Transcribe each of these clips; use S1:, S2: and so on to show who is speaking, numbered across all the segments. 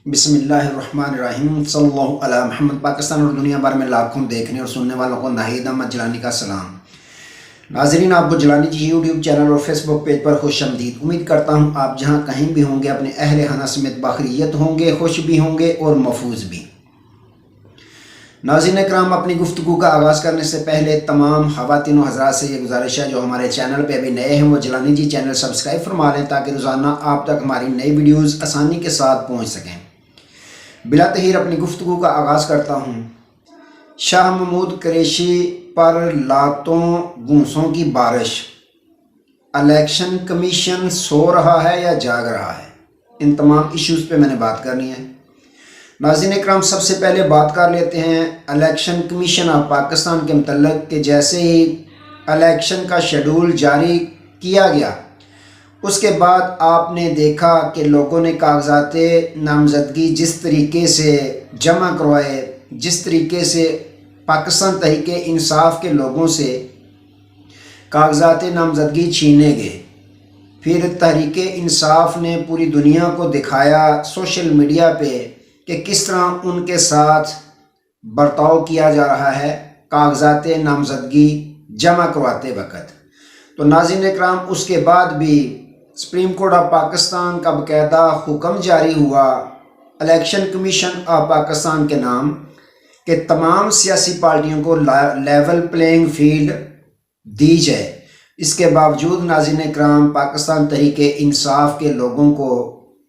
S1: بسم اللہ الرحمن الرحیم صلی اللہ علیہ محمد۔ پاکستان اور دنیا بھر میں لاکھوں دیکھنے اور سننے والوں کو ناہید احمد جیلانی کا سلام۔ ناظرین، آپ کو جیلانی جی یوٹیوب چینل اور فیس بک پیج پر خوش آمدید۔ امید کرتا ہوں آپ جہاں کہیں بھی ہوں گے اپنے اہل خانہ سمیت باخیریت ہوں گے، خوش بھی ہوں گے اور محفوظ بھی۔ ناظرین کرام، اپنی گفتگو کا آغاز کرنے سے پہلے تمام خواتین و حضرات سے یہ گزارش ہے جو ہمارے چینل پہ ابھی نئے ہیں وہ جیلانی جی چینل سبسکرائب فرما لیں تاکہ روزانہ آپ تک ہماری نئی ویڈیوز آسانی کے ساتھ پہنچ سکیں۔ بلا تحیر اپنی گفتگو کا آغاز کرتا ہوں۔ شاہ محمود قریشی پر لاتوں گونسوں کی بارش، الیکشن کمیشن سو رہا ہے یا جاگ رہا ہے؟ ان تمام ایشوز پہ میں نے بات کرنی ہے۔ ناظرین اکرام، سب سے پہلے بات کر لیتے ہیں الیکشن کمیشن آف پاکستان کے متعلق کہ جیسے ہی الیکشن کا شیڈول جاری کیا گیا اس کے بعد آپ نے دیکھا کہ لوگوں نے کاغذات نامزدگی جس طریقے سے جمع کروائے، جس طریقے سے پاکستان تحریک انصاف کے لوگوں سے کاغذات نامزدگی چھینے گئے، پھر تحریک انصاف نے پوری دنیا کو دکھایا سوشل میڈیا پہ کہ کس طرح ان کے ساتھ برتاؤ کیا جا رہا ہے کاغذات نامزدگی جمع کرواتے وقت۔ تو ناظرین اکرام، اس کے بعد بھی سپریم کورٹ آف پاکستان کا باقاعدہ حکم جاری ہوا الیکشن کمیشن آف پاکستان کے نام کہ تمام سیاسی پارٹیوں کو لیول پلینگ فیلڈ دی جائے۔ اس کے باوجود ناظرین اکرام، پاکستان تحریک انصاف کے لوگوں کو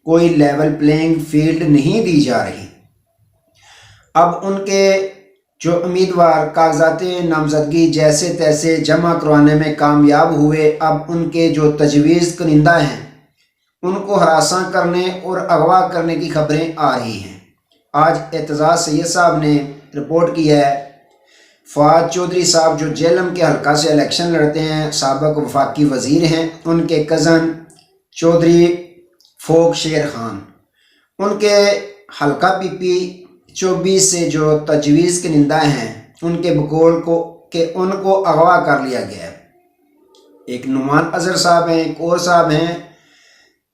S1: کوئی لیول پلینگ فیلڈ نہیں دی جا رہی۔ اب ان کے جو امیدوار کاغذات نامزدگی جیسے تیسے جمع کروانے میں کامیاب ہوئے، اب ان کے جو تجویز کنندہ ہیں ان کو ہراساں کرنے اور اغوا کرنے کی خبریں آ رہی ہیں۔ آج اعتزاز سید صاحب نے رپورٹ کی ہے، فواد چودھری صاحب جو جہلم کے حلقہ سے الیکشن لڑتے ہیں، سابق وفاقی وزیر ہیں، ان کے کزن چودھری فوق شیر خان، ان کے حلقہ پی پی 24 سے جو تجویز کنندہ ہیں ان کے بقول کو کہ ان کو اغوا کر لیا گیا ہے۔ ایک نعمان اظہر صاحب ہیں، ایک اور صاحب ہیں،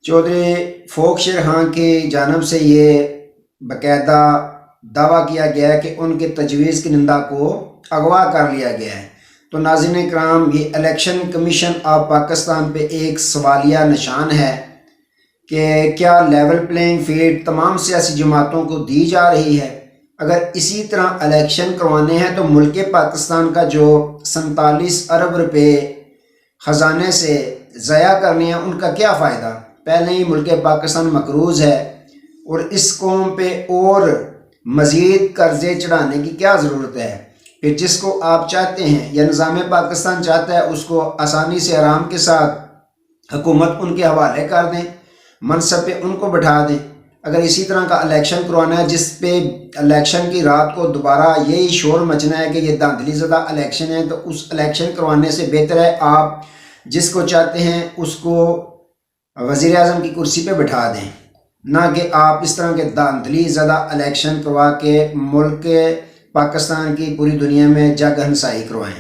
S1: چودھری فوق شیر خان کی جانب سے یہ باقاعدہ دعویٰ کیا گیا ہے کہ ان کے تجویز کنندہ کو اغوا کر لیا گیا ہے۔ تو ناظرین اکرام، یہ الیکشن کمیشن آف پاکستان پہ ایک سوالیہ نشان ہے کہ کیا لیول پلینگ فیلڈ تمام سیاسی جماعتوں کو دی جا رہی ہے؟ اگر اسی طرح الیکشن کروانے ہیں تو ملک پاکستان کا جو 47 ارب روپے خزانے سے ضائع کرنے ہیں ان کا کیا فائدہ؟ پہلے ہی ملک پاکستان مقروض ہے اور اس قوم پہ اور مزید قرضے چڑھانے کی کیا ضرورت ہے؟ پھر جس کو آپ چاہتے ہیں یا نظام پاکستان چاہتا ہے اس کو آسانی سے آرام کے ساتھ حکومت ان کے حوالے کر دیں، منصب پہ ان کو بٹھا دیں۔ اگر اسی طرح کا الیکشن کروانا ہے جس پہ الیکشن کی رات کو دوبارہ یہی شور مچنا ہے کہ یہ دھاندلی زدہ الیکشن ہے، تو اس الیکشن کروانے سے بہتر ہے آپ جس کو چاہتے ہیں اس کو وزیر اعظم کی کرسی پہ بٹھا دیں، نہ کہ آپ اس طرح کے دھاندلی زدہ الیکشن کروا کے ملک پاکستان کی پوری دنیا میں جگ ہنسائی کروائیں۔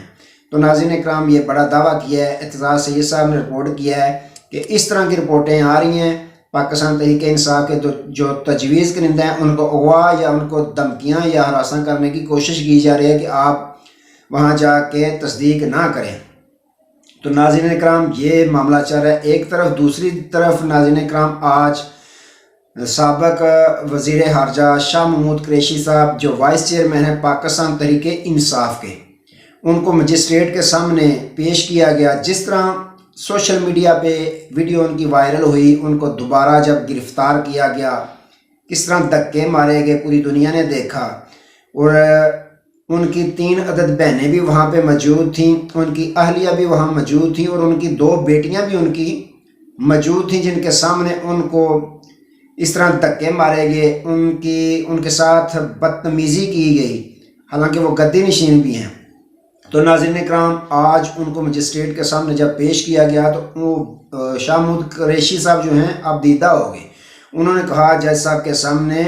S1: تو ناظرین اکرام، یہ بڑا دعویٰ کیا ہے اعتزاز سید صاحب نے، رپورٹ کیا ہے کہ اس طرح کی رپورٹیں آ رہی ہیں پاکستان تحریک انصاف کے جو تجویز کنندہ ہیں ان کو اغوا یا ان کو دھمکیاں یا ہراساں کرنے کی کوشش کی جا رہی ہے کہ آپ وہاں جا کے تصدیق نہ کریں۔ تو ناظرین اکرام، یہ معاملہ چل رہا ہے ایک طرف۔ دوسری طرف ناظرین اکرام، آج سابق وزیر خارجہ شاہ محمود قریشی صاحب جو وائس چیئرمین ہیں پاکستان تحریک انصاف کے، ان کو مجسٹریٹ کے سامنے پیش کیا گیا۔ جس طرح سوشل میڈیا پہ ویڈیو ان کی وائرل ہوئی، ان کو دوبارہ جب گرفتار کیا گیا، کس طرح دھکے مارے گئے پوری دنیا نے دیکھا، اور ان کی 3 عدد بہنیں بھی وہاں پہ موجود تھیں، ان کی اہلیہ بھی وہاں موجود تھیں، اور ان کی 2 بیٹیاں بھی ان کی موجود تھیں جن کے سامنے ان کو اس طرح دھکے مارے گئے، ان کے ساتھ بدتمیزی کی گئی، حالانکہ وہ گدی نشین بھی ہیں۔ تو ناظرین اکرام، آج ان کو مجسٹریٹ کے سامنے جب پیش کیا گیا تو وہ شاہ محمود قریشی صاحب جو ہیں اب دیدہ ہو گئے۔ انہوں نے کہا جج صاحب کے سامنے،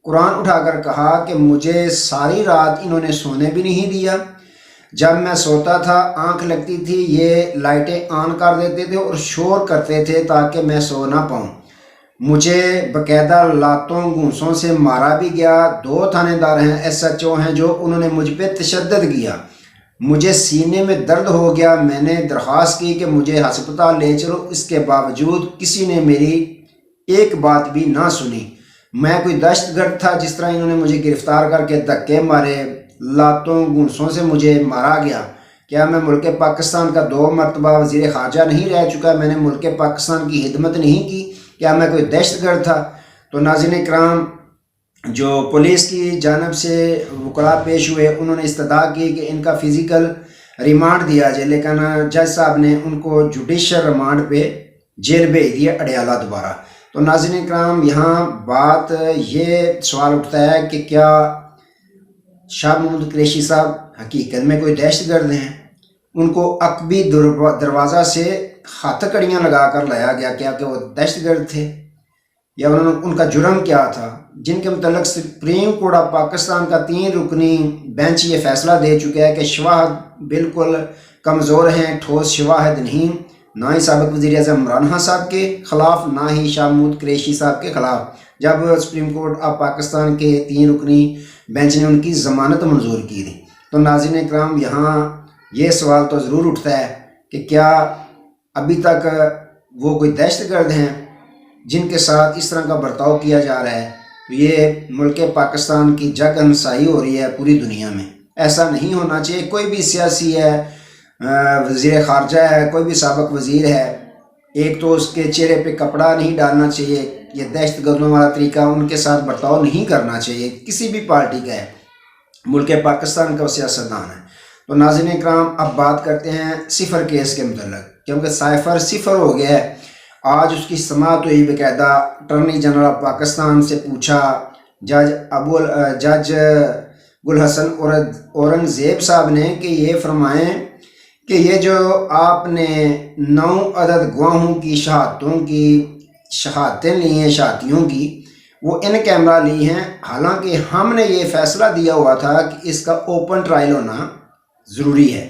S1: قرآن اٹھا کر کہا کہ مجھے ساری رات انہوں نے سونے بھی نہیں دیا، جب میں سوتا تھا آنکھ لگتی تھی یہ لائٹیں آن کر دیتے تھے اور شور کرتے تھے تاکہ میں سو نہ پاؤں، مجھے باقاعدہ لاتوں گھونسوں سے مارا بھی گیا. 2 تھانے دار ہیں SHO ہیں جو انہوں نے مجھ پہ تشدد کیا. مجھے سینے میں درد ہو گیا. میں نے درخواست کی کہ مجھے ہسپتال لے چلو. اس کے باوجود کسی نے میری ایک بات بھی نہ سنی. میں کوئی دہشت گرد تھا جس طرح انہوں نے مجھے گرفتار کر کے دھکے مارے, لاتوں گھونسوں سے مجھے مارا گیا. کیا میں ملک پاکستان کا 2 مرتبہ وزیر خارجہ نہیں رہ چکا؟ میں نے ملک پاکستان کی خدمت نہیں کی؟ کیا میں کوئی دہشت گرد تھا؟ تو ناظرین کرام, جو پولیس کی جانب سے وکلاء پیش ہوئے انہوں نے استدعا کی کہ ان کا فزیکل ریمانڈ دیا جائے, لیکن جج صاحب نے ان کو جوڈیشل ریمانڈ پہ جیل بھیج دیا اڈیالہ دوبارہ. تو ناظرین کرام, یہاں بات یہ سوال اٹھتا ہے کہ کیا شاہ محمود قریشی صاحب حقیقت میں کوئی دہشت گرد ہیں؟ ان کو عقبی دروازہ سے ہاتھ کڑیاں لگا کر لایا گیا. کیا کہ وہ دہشت گرد تھے یا ان کا جرم کیا تھا جن کے متعلق سپریم کورٹ آف پاکستان کا 3 رکنی بینچ یہ فیصلہ دے چکا ہے کہ شواہد بالکل کمزور ہیں, ٹھوس شواہد نہیں, نہ ہی سابق وزیر اعظم عمران خان صاحب کے خلاف نہ ہی شاہ محمود قریشی صاحب کے خلاف, جب سپریم کورٹ آف پاکستان کے 3 رکنی بینچ نے ان کی ضمانت منظور کی تھی. تو ناظرین کرام, یہاں یہ سوال تو ضرور اٹھتا ہے کہ کیا ابھی تک وہ کوئی دہشت گرد ہیں جن کے ساتھ اس طرح کا برتاؤ کیا جا رہا ہے؟ تو یہ ملک پاکستان کی جگ ہنسائی ہو رہی ہے پوری دنیا میں. ایسا نہیں ہونا چاہیے. کوئی بھی سیاسی ہے, وزیر خارجہ ہے, کوئی بھی سابق وزیر ہے, ایک تو اس کے چہرے پہ کپڑا نہیں ڈالنا چاہیے. یہ دہشت گردوں والا طریقہ ان کے ساتھ برتاؤ نہیں کرنا چاہیے. کسی بھی پارٹی کا ہے, ملک پاکستان کا سیاستدان ہے. تو ناظرین کرام, اب بات کرتے ہیں صفر کیس کے متعلق, کیونکہ سائفر صفر ہو گیا ہے. آج اس کی سماعت ہوئی, باقاعدہ اٹارنی جنرل آف پاکستان سے پوچھا جج گل حسن اورنگزیب صاحب نے کہ یہ فرمائیں کہ یہ جو آپ نے 9 عدد گواہوں کی شہادتیں لی ہیں, شہادیوں کی, وہ ان کیمرہ لی ہیں, حالانکہ ہم نے یہ فیصلہ دیا ہوا تھا کہ اس کا اوپن ٹرائل ہونا ضروری ہے.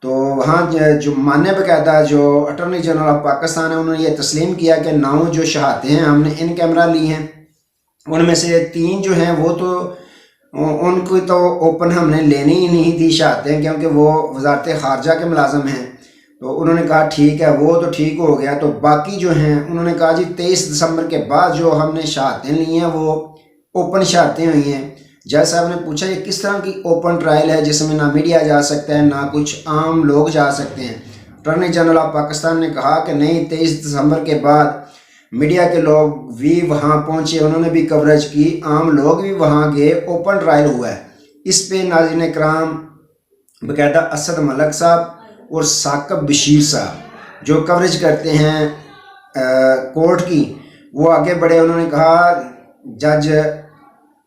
S1: تو وہاں جو ماننے باقاعدہ جو اٹارنی جنرل آف پاکستان ہے, انہوں نے یہ تسلیم کیا کہ 9 جو شہادتیں ہیں ہم نے ان کیمرہ لی ہیں. ان میں سے 3 جو ہیں وہ تو ان کو تو اوپن ہم نے لینی ہی نہیں تھی شہادتیں, کیونکہ وہ وزارت خارجہ کے ملازم ہیں. تو انہوں نے کہا ٹھیک ہے, وہ تو ٹھیک ہو گیا. تو باقی جو ہیں انہوں نے کہا جی 23 دسمبر کے بعد جو ہم نے شہادتیں لی ہیں وہ اوپن شہادتیں ہوئی ہیں. جج صاحب نے پوچھا یہ کس طرح کی اوپن ٹرائل ہے جس میں نہ میڈیا جا سکتا ہے نہ کچھ عام لوگ جا سکتے ہیں؟ اٹارنی جنرل آف پاکستان نے کہا کہ نہیں, 23 دسمبر کے بعد میڈیا کے لوگ بھی وہاں پہنچے, انہوں نے بھی کوریج کی, عام لوگ بھی وہاں گئے, اوپن ٹرائل ہوا ہے. اس پہ ناظرین کرام باقاعدہ اسد ملک صاحب اور ثاقب بشیر صاحب جو کوریج کرتے ہیں کورٹ کی, وہ آگے بڑھے. انہوں نے کہا جج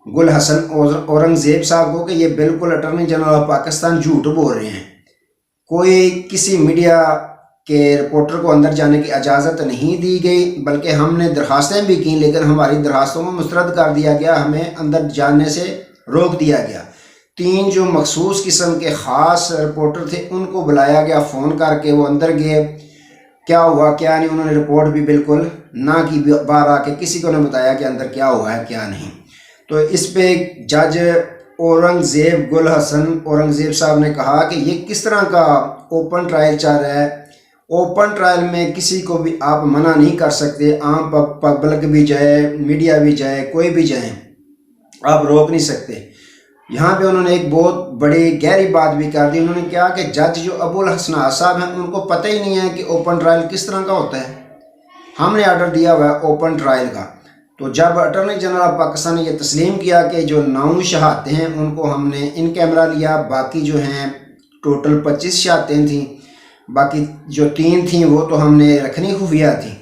S1: گل حسن اورنگزیب صاحب کو کہ یہ بالکل اٹارنی جنرل آف پاکستان جھوٹ بول رہے ہیں. کوئی کسی میڈیا کے رپورٹر کو اندر جانے کی اجازت نہیں دی گئی, بلکہ ہم نے درخواستیں بھی کی لیکن ہماری درخواستوں کو مسترد کر دیا گیا, ہمیں اندر جانے سے روک دیا گیا. 3 جو مخصوص قسم کے خاص رپورٹر تھے ان کو بلایا گیا فون کر کے, وہ اندر گئے, کیا ہوا کیا نہیں انہوں نے رپورٹ بھی بالکل نہ کی, باہر آ کے کسی کو نے بتایا کہ اندر کیا ہوا ہے کیا نہیں. تو اس پہ جج گل حسن اورنگزیب صاحب نے کہا کہ یہ کس طرح کا اوپن ٹرائل چل رہا ہے. اوپن ٹرائل میں کسی کو بھی آپ منع نہیں کر سکتے, عام پبلک بھی جائے, میڈیا بھی جائے, کوئی بھی جائے, آپ روک نہیں سکتے. یہاں پہ انہوں نے ایک بہت بڑی گہری بات بھی کر دی. انہوں نے کہا کہ جج جو ابو الحسنات صاحب ہیں ان کو پتہ ہی نہیں ہے کہ اوپن ٹرائل کس طرح کا ہوتا ہے. ہم نے آرڈر دیا ہوا ہے اوپن ٹرائل کا. تو جب اٹارنی جنرل آف پاکستان نے یہ تسلیم کیا کہ جو 9 شہادتیں ہیں ان کو ہم نے ان کیمرہ لیا, باقی جو ہیں ٹوٹل 25 شہادتیں تھیں, باقی جو 3 تھیں وہ تو ہم نے رکھنی خفیہ تھیں,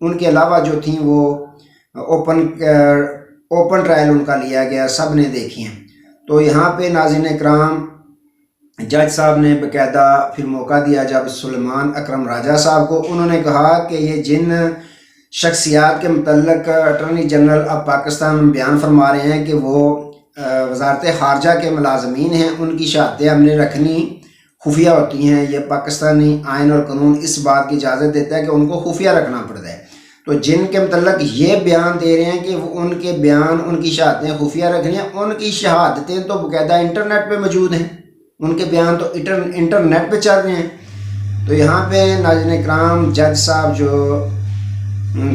S1: ان کے علاوہ جو تھیں وہ اوپن ٹرائل ان کا لیا گیا, سب نے دیکھی ہیں. تو یہاں پہ ناظرین کرام جج صاحب نے باقاعدہ پھر موقع دیا جب سلیمان اکرم راجہ صاحب کو. انہوں نے کہا کہ یہ جن شخصیات کے متعلق اٹارنی جنرل آف پاکستان بیان فرما رہے ہیں کہ وہ وزارت خارجہ کے ملازمین ہیں, ان کی شہادتیں ہم نے رکھنی خفیہ ہوتی ہیں. یہ پاکستانی آئین اور قانون اس بات کی اجازت دیتا ہے کہ ان کو خفیہ رکھنا پڑتا ہے. تو تو جن کے متعلق یہ بیان دے رہے ہیں کہ وہ ان کے بیان، ان کی شہادتیں خفیہ رکھنی ہیں، ان کی شہادتیں تو باقاعدہ انٹرنیٹ پہ موجود ہیں، ان کے بیان تو انٹرنیٹ پہ چل رہے ہیں۔ تو یہاں پہ ناظرین اکرام جج صاحب جو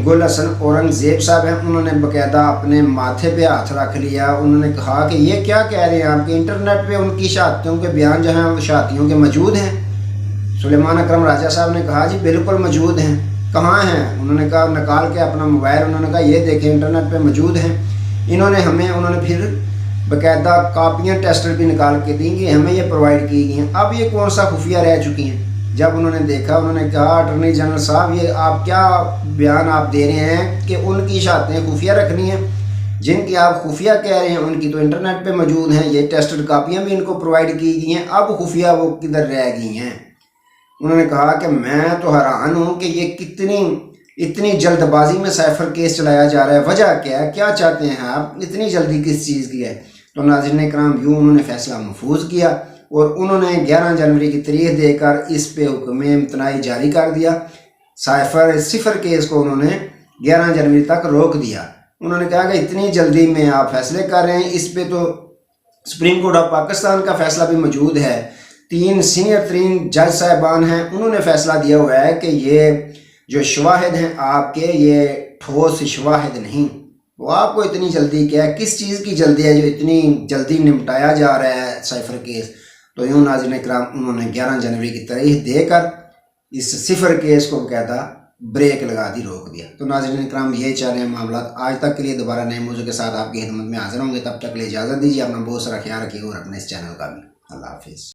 S1: گل حسن اورنگزیب صاحب ہیں، انہوں نے باقاعدہ اپنے ماتھے پہ ہاتھ رکھ لیا۔ انہوں نے کہا کہ یہ کیا کہہ رہے ہیں آپ، کہ انٹرنیٹ پہ ان کی شہادتوں کے بیان جو ہیں شہادتیوں کے موجود ہیں۔ سلیمان اکرم راجہ صاحب نے کہا جی بالکل موجود ہیں۔ کہاں ہیں؟ انہوں نے کہا نکال کے اپنا موبائل، انہوں نے کہا یہ دیکھیں انٹرنیٹ پہ موجود ہیں۔ انہوں نے پھر باقاعدہ کاپیاں ٹیسٹر بھی نکال کے دیں گے، ہمیں یہ پرووائڈ کی گئی ہیں۔ اب یہ کون سا خفیہ رہ چکی ہیں؟ جب انہوں نے دیکھا، انہوں نے کہا اٹارنی جنرل صاحب یہ آپ کیا بیان آپ دے رہے ہیں کہ ان کی شہادتیں خفیہ رکھنی ہیں، جن کی آپ خفیہ کہہ رہے ہیں ان کی تو انٹرنیٹ پہ موجود ہیں، یہ ٹیسٹڈ کاپیاں بھی ان کو پرووائڈ کی گئی ہیں، اب خفیہ وہ کدھر رہ گئی ہیں؟ انہوں نے کہا کہ میں تو حیران ہوں کہ یہ اتنی جلد بازی میں سائفر کیس چلایا جا رہا ہے، وجہ کیا ہے، کیا چاہتے ہیں آپ، اتنی جلدی کس چیز کی ہے؟ تو ناظرین اکرام یوں انہوں نے فیصلہ محفوظ کیا اور انہوں نے 11 جنوری کی تاریخ دے کر اس پہ حکم امتناعی جاری کر دیا۔ صفر کیس کو انہوں نے 11 جنوری تک روک دیا۔ انہوں نے کہا کہ اتنی جلدی میں آپ فیصلے کر رہے ہیں، اس پہ تو سپریم کورٹ آف پاکستان کا فیصلہ بھی موجود ہے، 3 سینئر ترین جج صاحبان ہیں، انہوں نے فیصلہ دیا ہوا ہے کہ یہ جو شواہد ہیں آپ کے یہ ٹھوس شواہد نہیں۔ وہ آپ کو اتنی جلدی کیا ہے، کس چیز کی جلدی ہے جو اتنی جلدی نمٹایا جا رہا ہے سائفر کیس؟ تو یوں ناظرین اکرام انہوں نے 11 جنوری کی تاریخ دے کر اس صفر کیس کو باقاعدہ بریک لگا دی، روک دیا۔ تو ناظرین اکرام یہ چل رہے ہیں معاملات۔ آج تک کے لیے دوبارہ نئے موضوع کے ساتھ آپ کی خدمت میں حاضر ہوں گے، تب تک کے لیے اجازت دیجیے، اپنا بہت سارا خیال رکھیے اور اپنے اس چینل کا بھی۔ اللہ حافظ۔